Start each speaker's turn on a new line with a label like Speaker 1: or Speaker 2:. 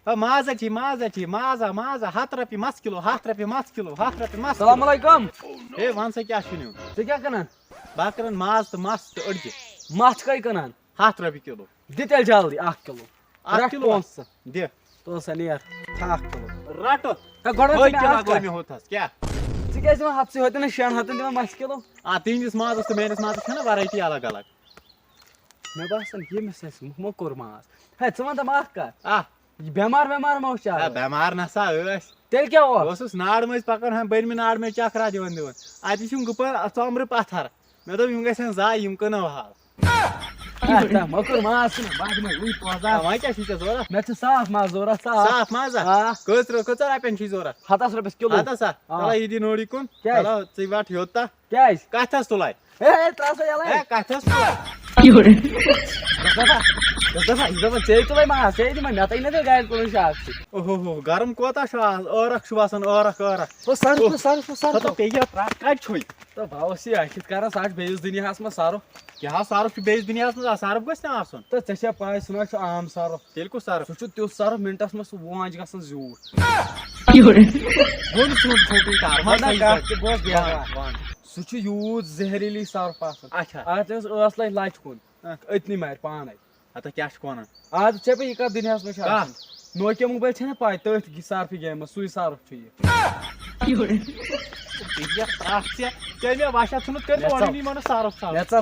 Speaker 1: مازا مازا 100 رۄپیہِ مَژھ کِلوٗ 100 رۄپیہِ مَژھ کِلوٗ 100 رۄپیہِ مَژھ
Speaker 2: السلام علیکم
Speaker 1: ہے وَن سا کیٛاہ چھُ نیُن
Speaker 2: ژٕ کیٛاہ کٕنان
Speaker 1: بہٕ کٕنان ماز تہٕ مَژھ تہٕ أڑجہِ
Speaker 2: مَژھ کٔہۍ کٕنان
Speaker 1: 100 رۄپیہِ کِلوٗ
Speaker 2: دِ تیٚلہِ جلدی 1 کِلوٗ
Speaker 1: اکھ کِلوٗ
Speaker 2: پونٛسہٕ
Speaker 1: دِ
Speaker 2: تُل سا نیر 1 کِلوٗ
Speaker 1: رَٹہٕ
Speaker 2: گۄڈٕ
Speaker 1: ہٲے کِلوٗ گوٚو مےٚ ہُتھَس کیٛاہ
Speaker 2: ژٕ کیٛازِ دِوان ہَفتہٕ ہوتہِ 6 ہَتَن دِوان مَژھ کِلوٗ
Speaker 1: تِہنٛدِس مازَس تہٕ میٲنِس مازَس چھَنا ویرایٹی الگ الگ
Speaker 2: مےٚ باسان ییٚمِس اَسہِ موٚکُر ماز ہے ژٕ وَن تہٕ اکھ کَتھ
Speaker 1: یہِ
Speaker 2: بٮ۪مار وٮ۪مار ما اوس
Speaker 1: بٮ۪مار نسا ٲسۍ
Speaker 2: تیٚلہِ کیٛاہ
Speaker 1: بہٕ
Speaker 2: اوس
Speaker 1: اوسُس ناڑٕ مٔنٛزۍ پَکان بٔرمہِ ناڑٕ مٔنٛزۍ چکرا دِوان اَتہِ چھُم گُپن ژۄمرٕ پَتھر مےٚ دوٚپ یِم گژھن زایہِ یِم کٕنو حال
Speaker 2: موٚکُر ماز چھُنہ بہٕ دِمے وٕنۍ پونٛسہٕ
Speaker 1: وۄنۍ کیٛاہ چھُے ژےٚ ضوٚرتھ
Speaker 2: مےٚ چھُ صاف ماز ضوٚرتھ
Speaker 1: صاف مازا کۭژاہ رۄپیَن چھُے ضوٚرتھ
Speaker 2: 100 رۄپیَس کِلوٗ
Speaker 1: 100 چلو یہِ دی نوٚڑ کُن
Speaker 2: کیٛازِ؟
Speaker 1: چلو ژٕ وَٹ یوٚتاہ
Speaker 2: کیٛازِ
Speaker 1: کَتھَس تُلے
Speaker 2: ہے ترٛاو سا یَلے
Speaker 1: کَتھَس تُلے
Speaker 2: یہِ دَپان ژےٚ تُلے ماز ژےٚ دِمے مےٚ تہِ نہ تیٚلہِ گاڑِ تُلٕنۍ شاک
Speaker 1: اوہو گرم کوتاہ چھُ آز ٲرَکھ چھُ باسان ٲرَکھ پیٚیہِ کَتہِ چھُے
Speaker 2: تہٕ بہٕ اوس یہِ اَسہِ کَران سُہ چھُ بیٚیِس دُنیاہَس منٛز سرُف
Speaker 1: کیٛاہ سرُف چھُ بیٚیِس دُنیاہَس منٛز سرُف گژھِ نہٕ آسُن
Speaker 2: تہٕ ژےٚ چھےٚ پاے سُہ نہ چھُ عام سرُف
Speaker 1: تیٚلہِ کُس سرُف
Speaker 2: سُہ چھُ تیُتھ سرُف مِنٹَس منٛز سُہ وانٛج گژھان زیوٗٹھ سُہ چھُ یوٗت زہریٖلی سرُف آسان
Speaker 1: اچھا
Speaker 2: اگر تٔمِس ٲس لَگہِ لَچہِ کُن أتنی مارِ پانے
Speaker 1: ہتا کیٛاہ چھُکھ وَنان
Speaker 2: آز ژےٚ پے یہِ کَتھ دُنیاہَس منٛز چھُ آسان نوکیا موبایل چھےٚ نہ پاے تٔتھۍ سرفہِ گیمہِ منٛز سُے سرف چھُ یہِ
Speaker 1: ژےٚ مےٚ وَشا ژھٕنُتھ کٔرِتھ اورٕ یِمن سرف
Speaker 2: مےٚ ژَل